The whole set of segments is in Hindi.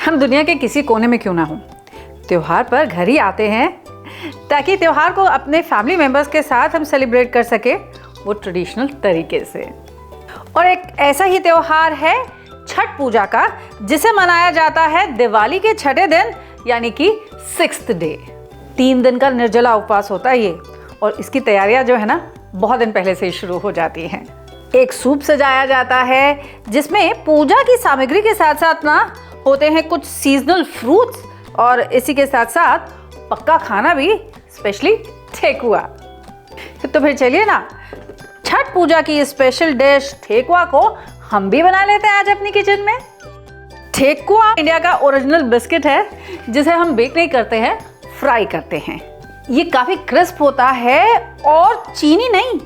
हम दुनिया के किसी कोने में क्यों ना हो, त्योहार पर घर ही आते हैं ताकि त्योहार को अपने फैमिली मेम्बर्स के साथ हम सेलिब्रेट कर सके, वो ट्रेडिशनल तरीके से। और एक ऐसा ही त्योहार है छठ पूजा का, जिसे मनाया जाता है दिवाली के छठे दिन यानी कि 6th डे। 3 दिन का निर्जला उपवास होता है ये, और इसकी तैयारियां जो है ना बहुत दिन पहले से ही शुरू हो जाती हैं। एक सूप सजाया जाता है जिसमें पूजा की सामग्री के साथ साथ ना होते हैं कुछ सीजनल फ्रूट्स, और इसी के साथ साथ पक्का खाना भी, स्पेशली ठेकुआ। तो फिर चलिए ना छठ पूजा की स्पेशल डिश ठेकुआ को हम भी बना लेते हैं आज अपनी किचन में। ठेकुआ इंडिया का ओरिजिनल बिस्किट है जिसे हम बेक नहीं करते हैं, फ्राई करते हैं। ये काफ़ी क्रिस्प होता है और चीनी नहीं,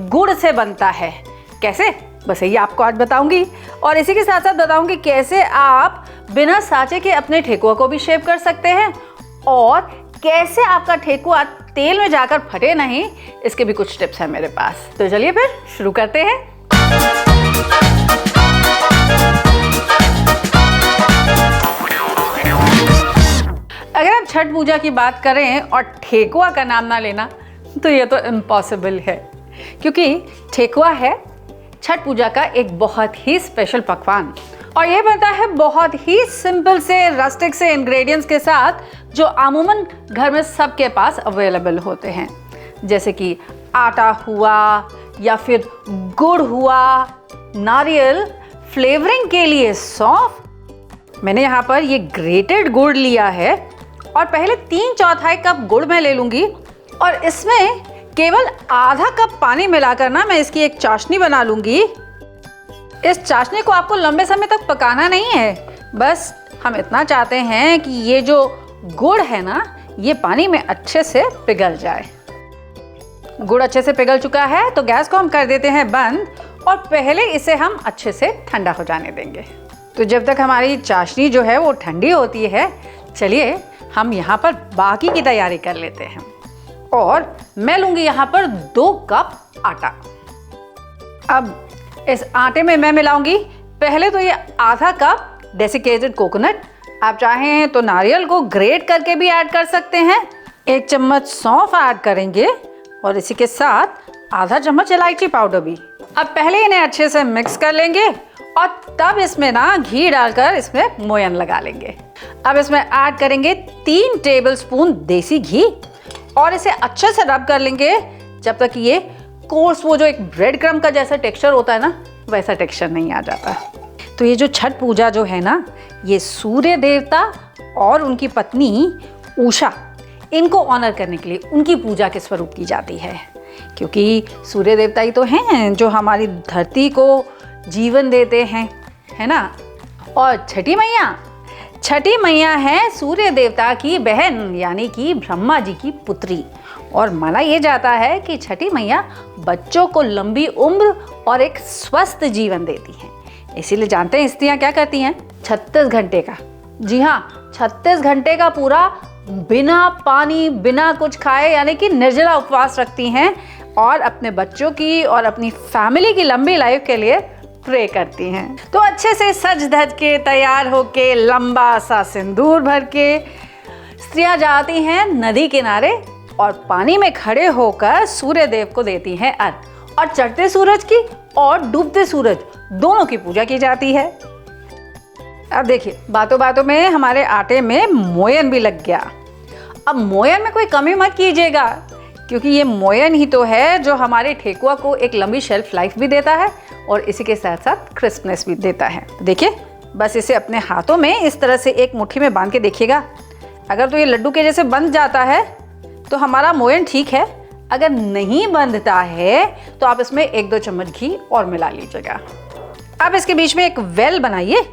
गुड़ से बनता है। कैसे, बस यही आपको आज बताऊंगी, और इसी के साथ साथ बताऊंगी कैसे आप बिना साँचे के अपने ठेकुआ को भी शेप कर सकते हैं, और कैसे आपका ठेकुआ तेल में जाकर फटे नहीं, इसके भी कुछ टिप्स हैं मेरे पास। तो चलिए फिर शुरू करते हैं। अगर आप छठ पूजा की बात करें और ठेकुआ का नाम ना लेना तो ये तो इम्पॉसिबल है, क्योंकि ठेकुआ है छठ पूजा का एक बहुत ही स्पेशल पकवान, और ये बनता है बहुत ही सिंपल से रस्टिक से इंग्रेडिएंट्स के साथ जो अमूमन घर में सबके पास अवेलेबल होते हैं, जैसे कि आटा हुआ या फिर गुड़ हुआ, नारियल, फ्लेवरिंग के लिए सौंफ। मैंने यहाँ पर ये ग्रेटेड गुड़ लिया है, और पहले 3/4 कप गुड़ मैं ले लूँगी, और इसमें केवल आधा कप पानी मिलाकर ना मैं इसकी एक चाशनी बना लूँगी। इस चाशनी को आपको लंबे समय तक पकाना नहीं है, बस हम इतना चाहते हैं कि ये जो गुड़ है ना ये पानी में अच्छे से पिघल जाए। गुड़ अच्छे से पिघल चुका है तो गैस को हम कर देते हैं बंद, और पहले इसे हम अच्छे से ठंडा हो जाने देंगे। तो जब तक हमारी चाशनी जो है वो ठंडी होती है, चलिए हम यहाँ पर बाकी की तैयारी कर लेते हैं। और मैं लूँगी यहाँ पर 2 कप आटा। अब इस आटे में मैं मिलाऊंगी पहले तो ये आधा कप डेसिकेटेड कोकोनट, आप चाहें तो नारियल को ग्रेट करके भी ऐड कर सकते हैं। 1 चम्मच सौंफ ऐड करेंगे, और इसी के साथ आधा चम्मच इलायची पाउडर भी। अब पहले इन्हें अच्छे से मिक्स कर लेंगे, और तब इसमें ना घी डालकर इसमें मोयन लगा लेंगे। अब इसमें ऐड करेंगे 3 टेबलस्पून देसी घी, और इसे अच्छे से रब कर लेंगे जब तक ये कोर्स वो जो एक ब्रेड क्रम का जैसा टेक्सचर होता है ना वैसा टेक्सचर नहीं आ जाता। तो ये जो छठ पूजा जो है ना, ये सूर्य देवता और उनकी पत्नी उषा, इनको ऑनर करने के लिए उनकी पूजा के स्वरूप की जाती है, क्योंकि सूर्य देवता ही तो हैं जो हमारी धरती को जीवन देते हैं, है ना। और छठी मैया है सूर्य देवता की बहन यानी कि ब्रह्मा जी की पुत्री, और माना यह जाता है कि छठी मैया बच्चों को लंबी उम्र और एक स्वस्थ जीवन देती हैं। इसीलिए जानते हैं स्त्रियां क्या करती हैं, 36 घंटे का, जी हाँ 36 घंटे का पूरा बिना पानी बिना कुछ खाए यानी कि निर्जला उपवास रखती हैं, और अपने बच्चों की और अपनी फैमिली की लंबी लाइफ के लिए प्रे करती हैं। तो अच्छे से सज धज के तैयार होके लंबा सा सिंदूर भर के स्त्रियां जाती हैं नदी किनारे, और पानी में खड़े होकर सूर्य देव को देती हैं अर्घ, और चढ़ते सूरज की और डूबते सूरज दोनों की पूजा की जाती है। अब देखिए बातों बातों में हमारे आटे में मोयन भी लग गया। अब मोयन में कोई कमी मत कीजिएगा, क्योंकि ये मोयन ही तो है जो हमारे ठेकुआ को एक लंबी शेल्फ लाइफ भी देता है, और इसी के साथ साथ क्रिस्पनेस भी देता है। देखिए बस इसे अपने हाथों में इस तरह से एक मुट्ठी में बांध के देखिएगा। अगर तो ये लड्डू के जैसे बंध जाता है तो हमारा मोयन ठीक है, अगर नहीं बंधता है तो आप इसमें 1-2 चम्मच घी और मिला लीजिएगा। अब इसके बीच में एक वेल बनाइए,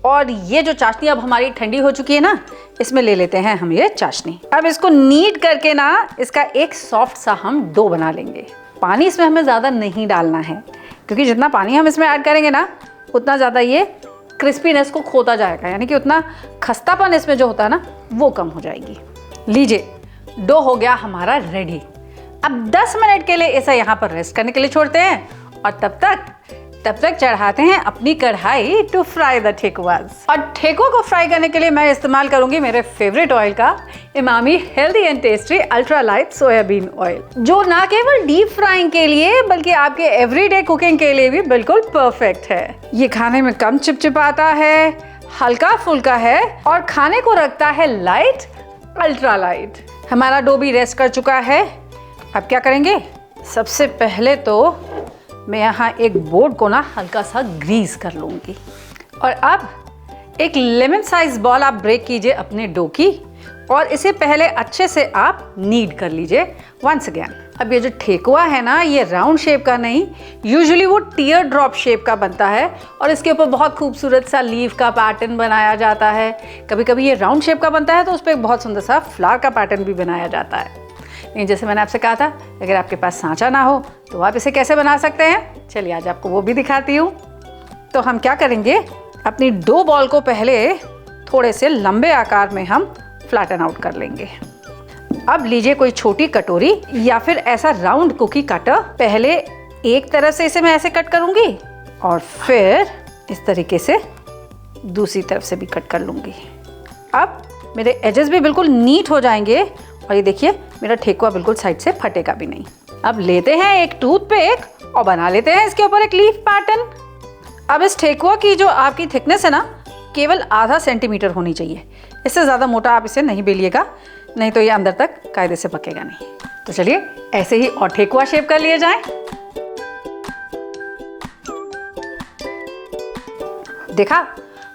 और ये जो चाशनी अब हमारी ठंडी हो चुकी है ना, इसमें ले लेते हैं हम ये चाशनी। अब इसको नीड करके ना इसका एक सॉफ्ट सा हम डो बना लेंगे। पानी इसमें हमें ज़्यादा नहीं डालना है, क्योंकि जितना पानी हम इसमें ऐड करेंगे ना उतना ज़्यादा ये क्रिस्पीनेस को खोता जाएगा, यानी कि उतना खस्तापन इसमें जो होता है ना वो कम हो जाएगी। लीजिए डो हो गया हमारा रेडी। अब 10 मिनट के लिए इसे यहाँ पर रेस्ट करने के लिए छोड़ते हैं, और तब तक तब तक चढ़ाते हैं अपनी कढ़ाई टू फ्राई द ठेकुआज। और ठेकुआ को फ्राई करने के लिए मैं इस्तेमाल करूंगी मेरे फेवरेट ऑयल का Emami healthy and tasty ultra light soybean oil, जो ना केवल डीप फ्राइंग के लिए बल्कि आपके एवरीडे कुकिंग के लिए भी बिल्कुल परफेक्ट है। ये खाने में कम चिपचिपाता है, हल्का फुल्का है और खाने को रखता है लाइट, अल्ट्रा लाइट। हमारा डो भी रेस्ट कर चुका है। अब क्या करेंगे, सबसे पहले तो मैं यहाँ एक बोर्ड को ना हल्का सा ग्रीस कर लूँगी और अब एक लेमन साइज बॉल आप ब्रेक कीजिए अपने डो की और इसे पहले अच्छे से आप नीड कर लीजिए वंस अगेन। अब ये जो ठेकुआ है ना, ये राउंड शेप का नहीं, यूजुअली वो टीयर ड्रॉप शेप का बनता है और इसके ऊपर बहुत खूबसूरत सा लीफ का पैटर्न बनाया जाता है। कभी कभी ये राउंड शेप का बनता है तो उस पर एक बहुत सुंदर सा फ्लावर का पैटर्न भी बनाया जाता है। लेकिन जैसे मैंने आपसे कहा था, अगर आपके पास सांचा ना हो तो आप इसे कैसे बना सकते हैं, चलिए आज आपको वो भी दिखाती हूँ। तो हम क्या करेंगे, अपनी डो बॉल को पहले थोड़े से लंबे आकार में हम फ्लैटन आउट कर लेंगे। अब लीजिए कोई छोटी कटोरी या फिर ऐसा राउंड कुकी कटर। पहले एक तरफ से इसे मैं ऐसे कट करूंगी और फिर इस तरीके से दूसरी तरफ से भी कट कर लूंगी। अब मेरे एजेस भी बिल्कुल नीट हो जाएंगे और ये देखिए मेरा ठेकुआ बिल्कुल साइड से फटेगा भी नहीं। अब लेते हैं एक टूथपिक और बना लेते हैं इसके ऊपर एक लीफ पैटर्न। अब इस ठेकुआ की जो आपकी थिकनेस है ना, केवल आधा सेंटीमीटर होनी चाहिए। इससे ज़्यादा मोटा आप इसे नहीं बेलिएगा, नहीं तो ये अंदर तक कायदे से पकेगा नहीं। तो चलिए ऐसे ही और ठेकुआ शेप कर लिए जाए। देखा,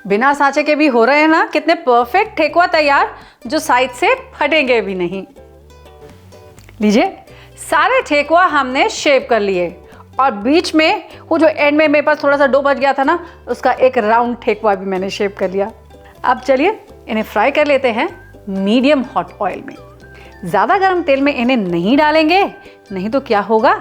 बिना सांचे के भी हो रहे हैं ना कितने परफेक्ट ठेकुआ तैयार, जो साइड से फटेंगे भी नहीं। लीजिए सारे ठेकुआ हमने शेप कर लिए और बीच में वो जो एंड में मेरे पास थोड़ा सा डो बच गया था ना, उसका एक राउंड ठेकुआ भी मैंने शेप कर लिया। अब चलिए इन्हें फ्राई कर लेते हैं मीडियम हॉट ऑयल में। ज़्यादा गर्म तेल में इन्हें नहीं डालेंगे, नहीं तो क्या होगा,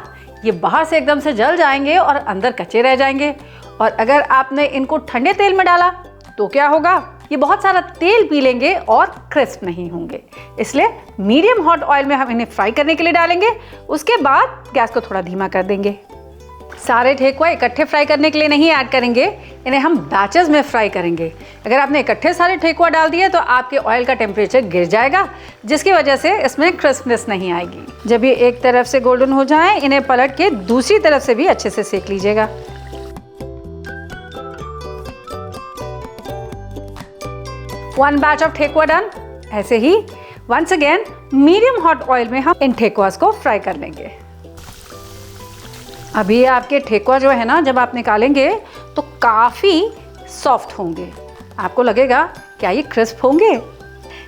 ये बाहर से एकदम से जल जाएंगे और अंदर कच्चे रह जाएंगे। और अगर आपने इनको ठंडे तेल में डाला तो क्या होगा, ये बहुत सारा तेल पी लेंगे और क्रिस्प नहीं होंगे। इसलिए मीडियम हॉट ऑयल में हम इन्हें फ्राई करने के लिए डालेंगे। उसके बाद गैस को थोड़ा धीमा कर देंगे। सारे ठेकुआ इकट्ठे फ्राई करने के लिए नहीं ऐड करेंगे, इन्हें हम बैचेस में फ्राई करेंगे। अगर आपने इकट्ठे सारे ठेकुआ डाल दिए तो आपके ऑयल का टेम्परेचर गिर जाएगा, जिसकी वजह से इसमें क्रिस्पनेस नहीं आएगी। जब ये एक तरफ से गोल्डन हो जाए, इन्हें पलट के दूसरी तरफ से भी अच्छे से सेक लीजिएगा। One batch of thekua done. ऐसे ही once again medium hot oil में हम इन ठेकुआस को फ्राई कर लेंगे। अभी आपके ठेकुआ जो है ना, जब आप निकालेंगे तो काफ़ी सॉफ्ट होंगे। आपको लगेगा क्या ये क्रिस्प होंगे?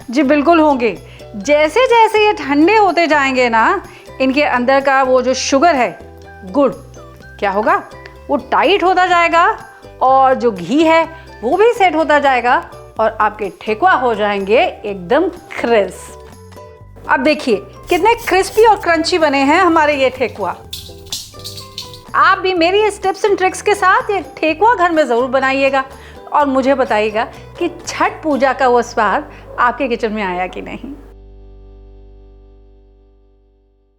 जी बिल्कुल होंगे। जैसे जैसे ये ठंडे होते जाएंगे ना, इनके अंदर का वो जो शुगर है, गुड़, क्या होगा, वो टाइट होता जाएगा और जो घी है वो भी सेट होता जाएगा और आपके ठेकुआ हो जाएंगे एकदम क्रिस्प। अब देखिए कितने क्रिस्पी और क्रंची बने हैं हमारे ये ठेकुआ। आप भी मेरी इस टिप्स एंड ट्रिक्स के साथ एक ठेकुआ घर में ज़रूर बनाइएगा और मुझे बताइएगा कि छठ पूजा का वो स्वाद आपके किचन में आया कि नहीं।